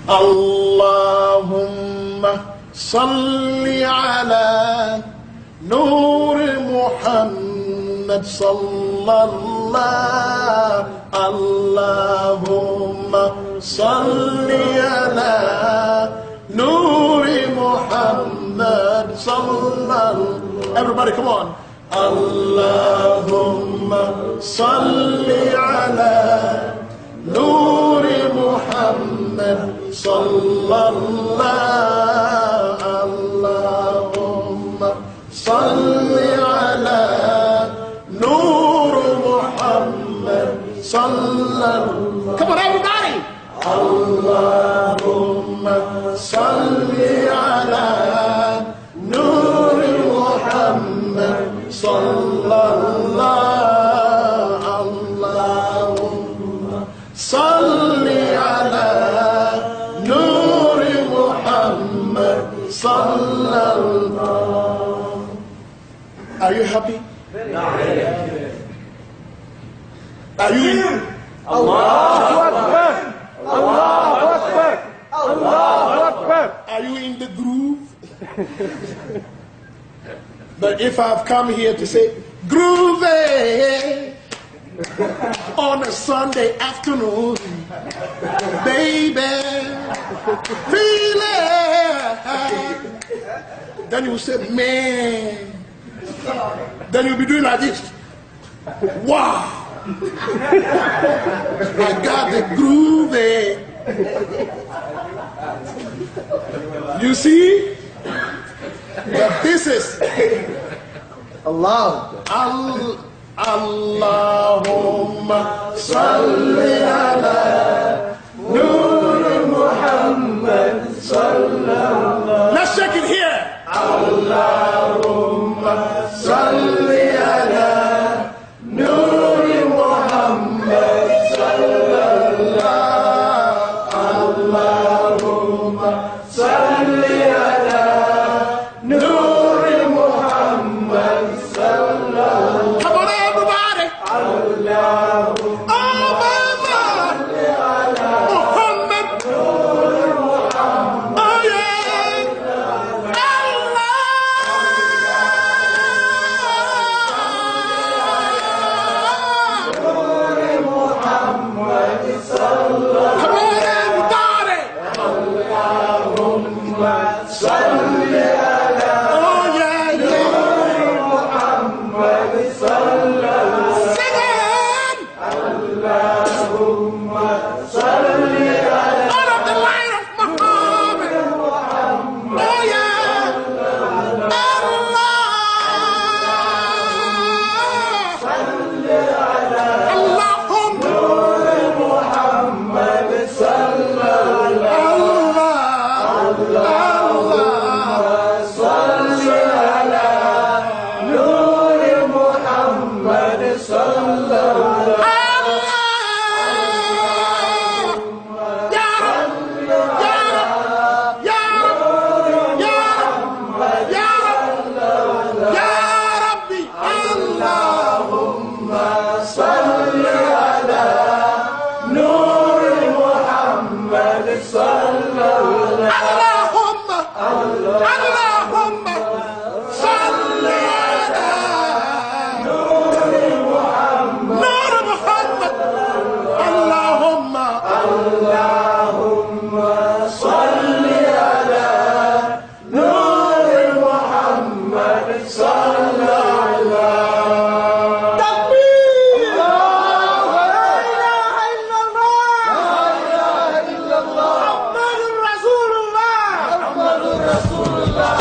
Allahumma salli ala Nur Muhammad sallallahu. Allahumma salli ala Nur Muhammad sallallahu. Everybody, come on. Allahumma salli ala Nur Muhammad sallallahu. Allahumma salli ala Nur Muhammad sallallahu. Come on, everybody. Allahumma salli ala Nur Muhammad sallallahu. Allahumma salli ala Nur Muhammad sallallahu. Are you happy? Are you? Allahu Akbar! Allahu Akbar! Allahu Akbar! Are you in the groove? But if I've come here to say groovy on a Sunday afternoon, baby, feel it, then you will say, man, then you'll be doing like this. Wow, I got the groovy. You see? But this is Allah. Allahumma salli ala Nur Muhammad sallallahu. Let's shake it here. Allahumma salli ala Nur Muhammad sallallahu. Allahumma salli ala Nur Muhammad sallallahu. Come on, everybody. Allahumma salli ala Muhammad. Nur Muhammad. Oh yeah. Allah. Nur Muhammad sallallahu. Come on, everybody. Allahumma salli ala. Oh yeah, Nur Muhammad sallallahu. Sing it. Allahumma salli ala. All of the light of Muhammad. Oh yeah. Allah. Salli ala. Allahumma. Nur Muhammad sallallahu. Allah. Salli ala Nur Muhammad sallallahu. Ya Rab, Ya Rab, Ya Rab, Ya Rab, Ya Rab, Ya Rabbi. Allahumma salli ala Nur Muhammad sallallahu. Allahumma, Allahumma salli ala Nur Muhammad. Nur Muhammad. Allahumma, Allahumma salli ala Nur Muhammad sallallahu. Takbir! La ilaha illallah! La ilaha illallah! Muhammadur Rasulullah! Muhammadur Rasulullah!